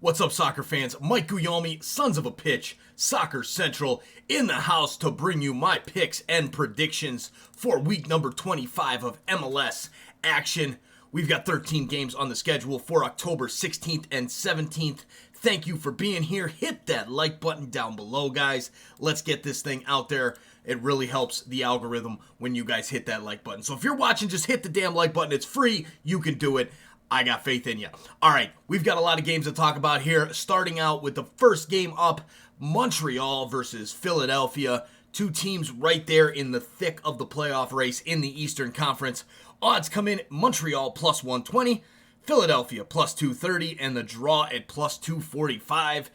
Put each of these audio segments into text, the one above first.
What's up, soccer fans? Mike Guglielmi, Sons of a Pitch, Soccer Central, in the house to bring you my picks and predictions for week number 25 of MLS action. We've got 13 games on the schedule for October 16th and 17th. Thank you for being here. Hit that like button down below, guys. Let's get this thing out there. It really helps the algorithm when you guys hit that like button. So if you're watching, just hit the damn like button. It's free. You can do it. I got faith in you. All right, we've got a lot of games to talk about here. Starting out with the first game up, Montreal versus Philadelphia. Two teams right there in the thick of the playoff race in the Eastern Conference. Odds come in Montreal plus 120, Philadelphia plus 230, and the draw at plus 245.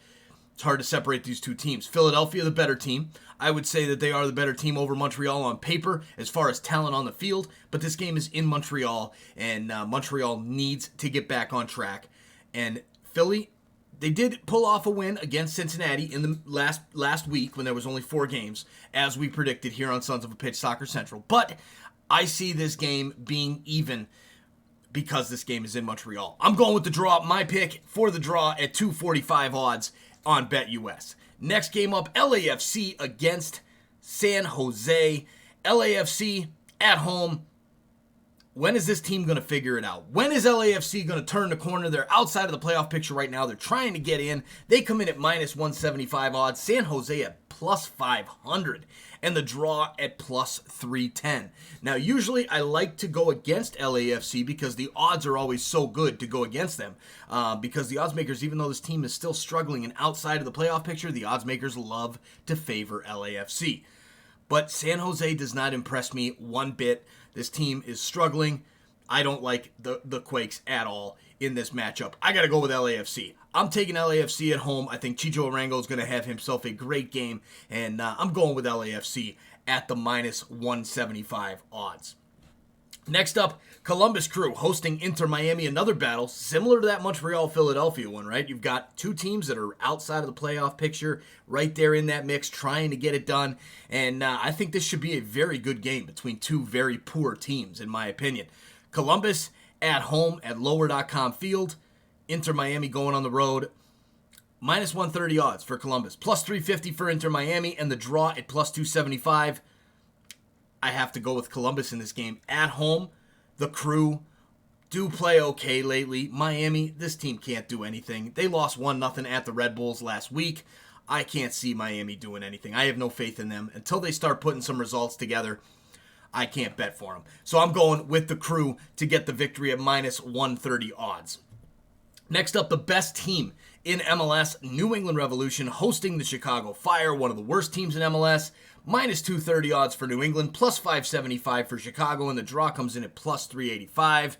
It's hard to separate these two teams. Philadelphia, the better team. I would say that they are the better team over Montreal on paper as far as talent on the field, but this game is in Montreal, and Montreal needs to get back on track. And Philly, they did pull off a win against Cincinnati in the last week when there was only 4 games, as we predicted here on Sons of a Pitch Soccer Central. But I see this game being even because this game is in Montreal. I'm going with the draw. My pick for the draw at 245 odds on BetUS. Next game up, LAFC against San Jose. LAFC at home. When is this team going to figure it out? When is LAFC going to turn the corner? They're outside of the playoff picture right now. They're trying to get in. They come in at minus 175 odds. San Jose at plus 500. And the draw at plus 310. Now, usually I like to go against LAFC because the odds are always so good to go against them. Because the odds makers, even though this team is still struggling and outside of the playoff picture, the odds makers love to favor LAFC. But San Jose does not impress me one bit. This team is struggling. I don't like the Quakes at all in this matchup. I got to go with LAFC. I'm taking LAFC at home. I think Chicho Arango is going to have himself a great game, and I'm going with LAFC at the minus 175 odds. Next up, Columbus Crew hosting Inter Miami, another battle similar to that Montreal-Philadelphia one, right? You've got two teams that are outside of the playoff picture, right there in that mix, trying to get it done. And I think this should be a very good game between two very poor teams, in my opinion. Columbus at home at lower.com field. Inter Miami going on the road. Minus 130 odds for Columbus. Plus 350 for Inter Miami, and the draw at plus 275. I have to go with Columbus in this game. At home, the Crew do play okay lately. Miami, this team can't do anything. They lost 1-0 at the Red Bulls last week. I can't see Miami doing anything. I have no faith in them. Until they start putting some results together, I can't bet for them. So I'm going with the Crew to get the victory at minus 130 odds. Next up, the best team in MLS, New England Revolution, hosting the Chicago Fire, one of the worst teams in MLS. Minus 230 odds for New England, plus 575 for Chicago, and the draw comes in at plus 385.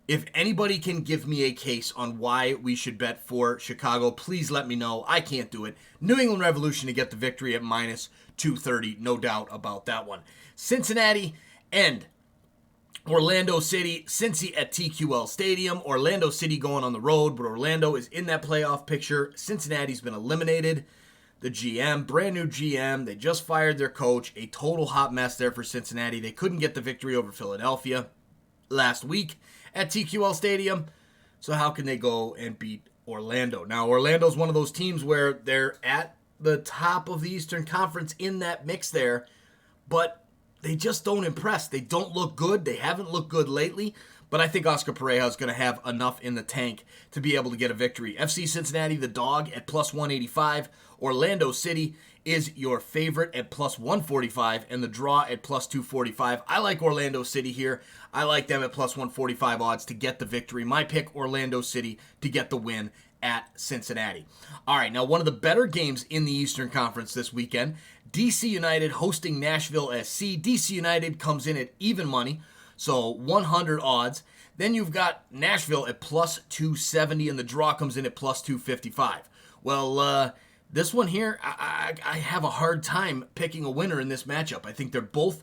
If anybody can give me a case on why we should bet for Chicago, please let me know. I can't do it. New England Revolution to get the victory at minus 230, no doubt about that one. Cincinnati and Orlando City, Cincy at TQL Stadium. Orlando City going on the road, but Orlando is in that playoff picture. Cincinnati's been eliminated. The GM, brand new GM, they just fired their coach. A total hot mess there for Cincinnati. They couldn't get the victory over Philadelphia last week at TQL Stadium. So how can they go and beat Orlando? Now, Orlando's one of those teams where they're at the top of the Eastern Conference in that mix there, but they just don't impress. They don't look good. They haven't looked good lately. But I think Oscar Pereira is going to have enough in the tank to be able to get a victory. FC Cincinnati, the dog, at plus 185. Orlando City is your favorite at plus 145. And the draw at plus 245. I like Orlando City here. I like them at plus 145 odds to get the victory. My pick, Orlando City, to get the win at Cincinnati. All right, now one of the better games in the Eastern Conference this weekend. DC United hosting Nashville SC. DC United comes in at even money. So 100 odds. Then you've got Nashville at plus 270, and the draw comes in at plus 255. Well, this one here, I have a hard time picking a winner in this matchup. I think they're both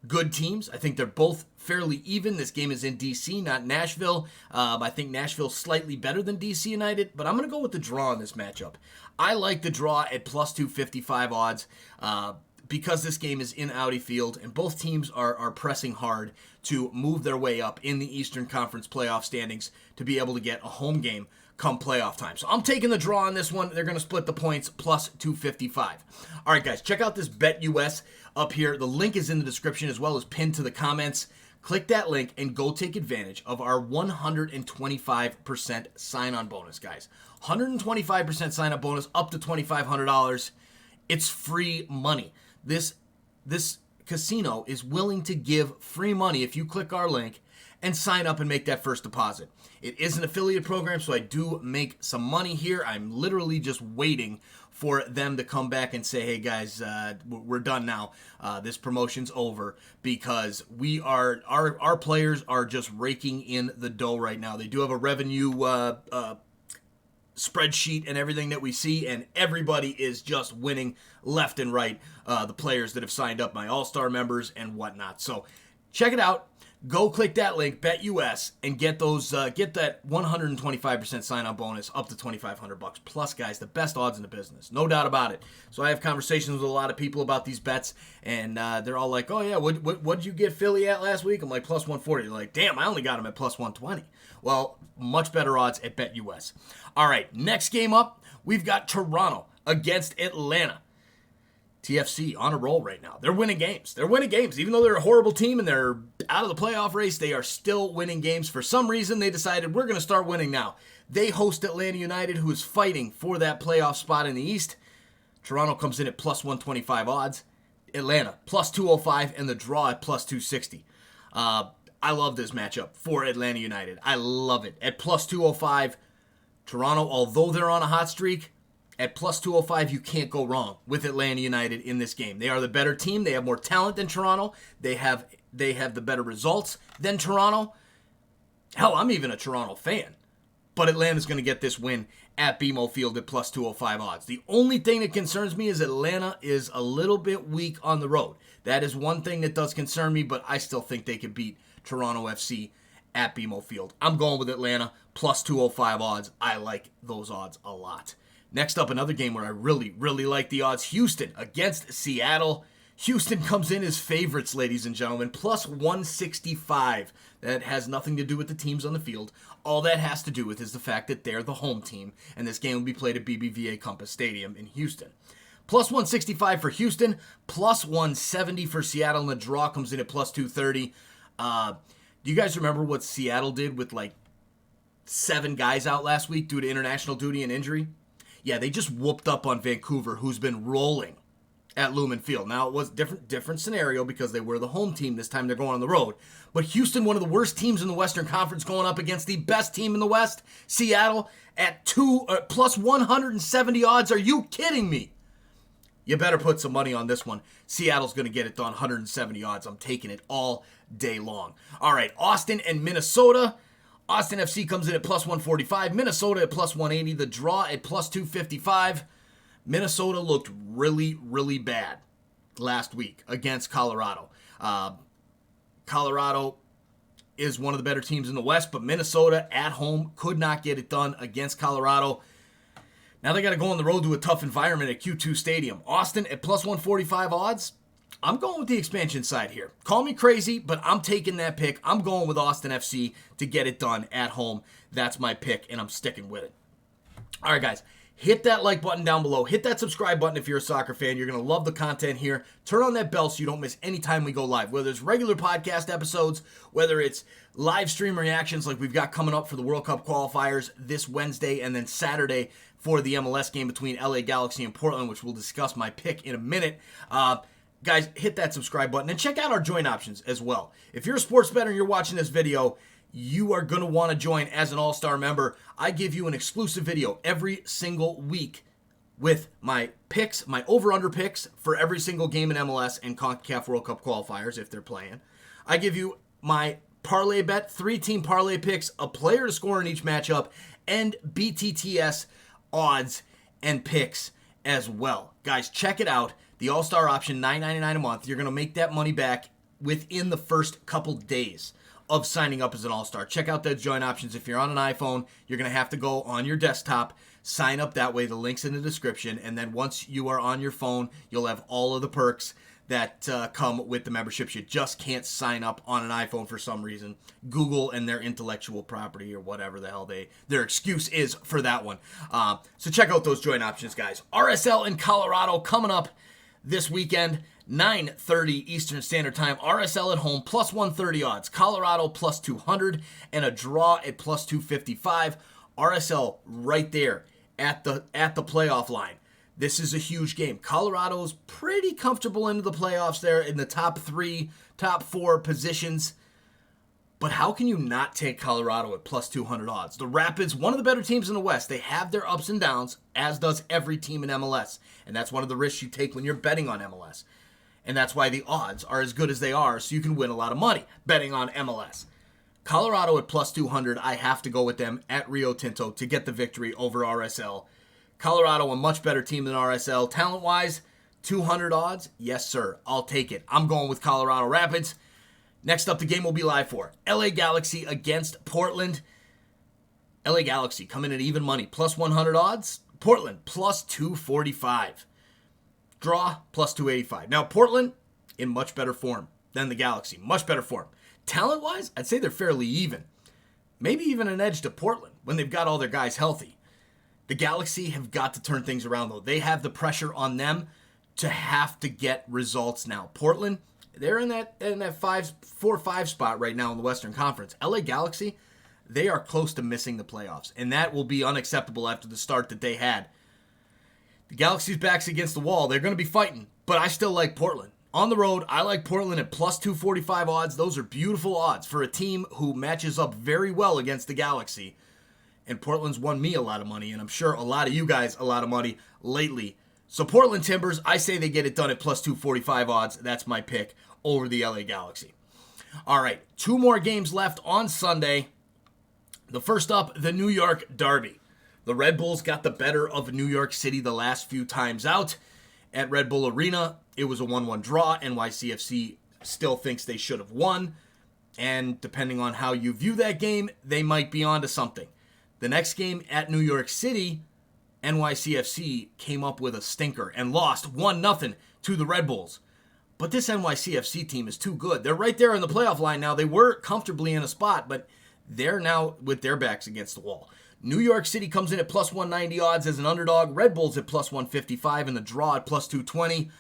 good teams. I think they're both fairly even. This game is in D.C., not Nashville. I think Nashville's slightly better than D.C. United, but I'm going to go with the draw in this matchup. I like the draw at plus 255 odds. because this game is in Audi Field and both teams are pressing hard to move their way up in the Eastern Conference playoff standings to be able to get a home game come playoff time. So I'm taking the draw on this one. They're going to split the points plus 255. All right, guys, check out this BetUS up here. The link is in the description as well as pinned to the comments. Click that link and go take advantage of our 125% sign-on bonus, guys. 125% sign-up bonus up to $2,500. It's free money. This casino is willing to give free money if you click our link and sign up and make that first deposit. It is an affiliate program, so I do make some money here. I'm literally just waiting for them to come back and say, hey guys, we're done now. This promotion's over, because our players are just raking in the dough right now. They do have a revenue spreadsheet and everything that we see, and everybody is just winning left and right. The players that have signed up, my All-Star members and whatnot. So check it out. Go click that link, BetUS, and get that 125% sign-up bonus up to $2,500 plus, guys. The best odds in the business, no doubt about it. So I have conversations with a lot of people about these bets, and they're all like, "Oh yeah, what'd you get Philly at last week?" I'm like, plus 140. They're like, "Damn, I only got them at plus 120." Well, much better odds at BetUS. All right, next game up, we've got Toronto against Atlanta. TFC on a roll right now. They're winning games. Even though they're a horrible team and they're out of the playoff race, they are still winning games. For some reason, they decided we're going to start winning now. They host Atlanta United, who is fighting for that playoff spot in the East. Toronto comes in at plus 125 odds. Atlanta, plus 205, and the draw at plus 260. I love this matchup for Atlanta United. I love it. At plus 205, Toronto, although they're on a hot streak, at plus 205, you can't go wrong with Atlanta United in this game. They are the better team. They have more talent than Toronto. They have the better results than Toronto. Hell, I'm even a Toronto fan. But Atlanta's going to get this win at BMO Field at plus 205 odds. The only thing that concerns me is Atlanta is a little bit weak on the road. That is one thing that does concern me, but I still think they could beat Toronto FC at BMO Field. I'm going with Atlanta, plus 205 odds. I like those odds a lot. Next up, another game where I really, really like the odds. Houston against Seattle. Houston comes in as favorites, ladies and gentlemen, plus 165. That has nothing to do with the teams on the field. All that has to do with is the fact that they're the home team, and this game will be played at BBVA Compass Stadium in Houston. Plus 165 for Houston, plus 170 for Seattle, and the draw comes in at plus 230. Do you guys remember what Seattle did with like 7 guys out last week due to international duty and injury? Yeah, they just whooped up on Vancouver, who's been rolling at Lumen Field. Now, it was different scenario because they were the home team. This time they're going on the road. But Houston, one of the worst teams in the Western Conference, going up against the best team in the West, Seattle, at plus 170 odds. Are you kidding me? You better put some money on this one. Seattle's going to get it done, 170 odds. I'm taking it all day long. All right, Austin and Minnesota. Austin FC comes in at plus 145. Minnesota at plus 180. The draw at plus 255. Minnesota looked really, really bad last week against Colorado. Colorado is one of the better teams in the West, but Minnesota at home could not get it done against Colorado. Now they got to go on the road to a tough environment at Q2 Stadium. Austin at plus 145 odds. I'm going with the expansion side here. Call me crazy, but I'm taking that pick. I'm going with Austin FC to get it done at home. That's my pick, and I'm sticking with it. All right, guys. Hit that like button down below. Hit that subscribe button if you're a soccer fan. You're going to love the content here. Turn on that bell so you don't miss any time we go live. Whether it's regular podcast episodes, whether it's live stream reactions like we've got coming up for the World Cup qualifiers this Wednesday and then Saturday for the MLS game between LA Galaxy and Portland, which we'll discuss my pick in a minute. Guys, hit that subscribe button and check out our join options as well. If you're a sports bettor and you're watching this video, you are going to want to join as an all-star member. I give you an exclusive video every single week with my picks, my over-under picks for every single game in MLS and CONCACAF World Cup qualifiers if they're playing. I give you my parlay bet, 3-team parlay picks, a player to score in each matchup, and BTTS odds and picks as well. Guys, check it out. The All-Star option, $9.99 a month. You're going to make that money back within the first couple days of signing up as an all-star. Check out those join options. If you're on an iPhone, you're going to have to go on your desktop, sign up that way. The link's in the description. And then once you are on your phone, you'll have all of the perks that come with the memberships. You just can't sign up on an iPhone for some reason. Google and their intellectual property or whatever the hell their excuse is for that one. So check out those join options, guys. RSL in Colorado coming up this weekend, 9:30 Eastern Standard Time. RSL at home, plus 130 odds. Colorado, plus 200. And a draw at plus 255. RSL right there at the playoff line. This is a huge game. Colorado's pretty comfortable into the playoffs there in the top 3, top 4 positions. But how can you not take Colorado at plus 200 odds? The Rapids, one of the better teams in the West. They have their ups and downs, as does every team in MLS. And that's one of the risks you take when you're betting on MLS. And that's why the odds are as good as they are, so you can win a lot of money betting on MLS. Colorado at plus 200, I have to go with them at Rio Tinto to get the victory over RSL. Colorado, a much better team than RSL. Talent-wise, 200 odds? Yes, sir. I'll take it. I'm going with Colorado Rapids. Next up, the game will be live for LA Galaxy against Portland. LA Galaxy coming in even money, plus 100 odds. Portland, plus 245. Draw, plus 285. Now, Portland, in much better form than the Galaxy. Much better form. Talent-wise, I'd say they're fairly even. Maybe even an edge to Portland when they've got all their guys healthy. The Galaxy have got to turn things around, though. They have the pressure on them to have to get results now. Portland, they're in that 4-5 spot right now in the Western Conference. LA Galaxy, they are close to missing the playoffs, and that will be unacceptable after the start that they had. The Galaxy's back's against the wall. They're going to be fighting, but I still like Portland. On the road, I like Portland at plus 245 odds. Those are beautiful odds for a team who matches up very well against the Galaxy. And Portland's won me a lot of money, and I'm sure a lot of you guys a lot of money lately. So Portland Timbers, I say they get it done at plus 245 odds. That's my pick over the LA Galaxy. All right, 2 more games left on Sunday. The first up, the New York Derby. The Red Bulls got the better of New York City the last few times out. At Red Bull Arena, it was a 1-1 draw. NYCFC still thinks they should have won. And depending on how you view that game, they might be onto something. The next game at New York City, NYCFC came up with a stinker and lost 1-0 to the Red Bulls. But this NYCFC team is too good. They're right there in the playoff line now. They were comfortably in a spot, but they're now with their backs against the wall. New York City comes in at plus 190 odds as an underdog. Red Bulls at plus 155 and the draw at plus 220.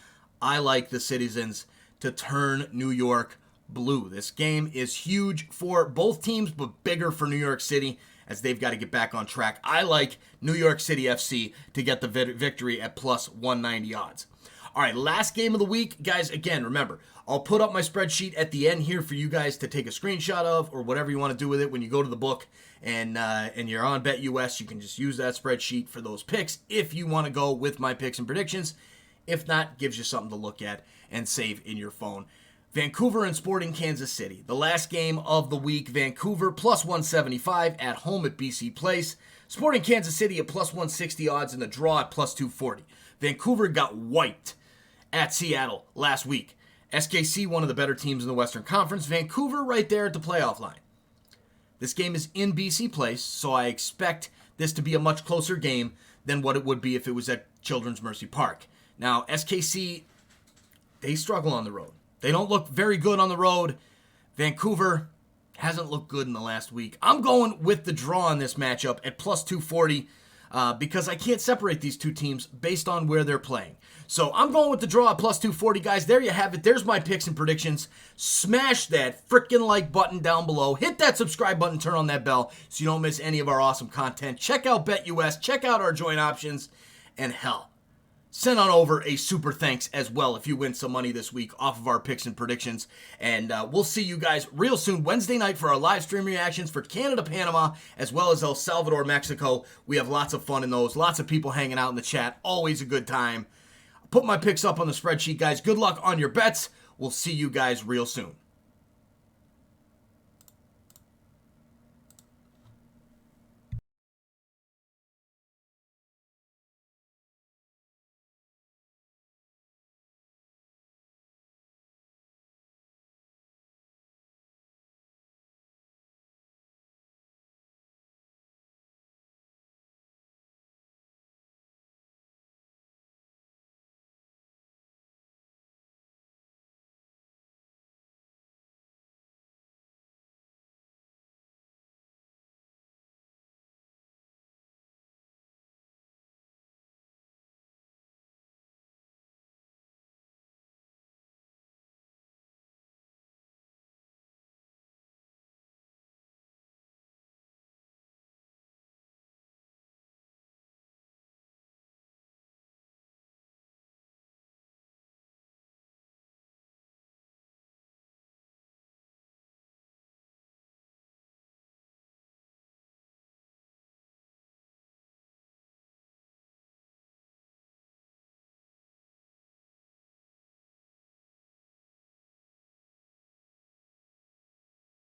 I like the Citizens to turn New York blue. This game is huge for both teams, but bigger for New York City as they've got to get back on track. I like New York City FC to get the victory at plus 190 odds. All right, last game of the week. Guys, again, remember, I'll put up my spreadsheet at the end here for you guys to take a screenshot of or whatever you want to do with it when you go to the book and you're on BetUS. You can just use that spreadsheet for those picks if you want to go with my picks and predictions. If not, gives you something to look at and save in your phone. Vancouver and Sporting Kansas City. The last game of the week, Vancouver plus 175 at home at BC Place. Sporting Kansas City at plus 160 odds and the draw at plus 240. Vancouver got wiped at Seattle last week. SKC, one of the better teams in the Western Conference. Vancouver right there at the playoff line. This game is in BC Place, so I expect this to be a much closer game than what it would be if it was at Children's Mercy Park. Now, SKC, they struggle on the road. They don't look very good on the road. Vancouver hasn't looked good in the last week. I'm going with the draw in this matchup at plus 240 because I can't separate these two teams based on where they're playing. So I'm going with the draw at plus 240, guys. There you have it. There's my picks and predictions. Smash that freaking like button down below. Hit that subscribe button. Turn on that bell so you don't miss any of our awesome content. Check out BetUS. Check out our joint options. And hell, send on over a super thanks as well if you win some money this week off of our picks and predictions. And we'll see you guys real soon, Wednesday night, for our live stream reactions for Canada, Panama, as well as El Salvador, Mexico. We have lots of fun in those. Lots of people hanging out in the chat. Always a good time. Put my picks up on the spreadsheet, guys. Good luck on your bets. We'll see you guys real soon.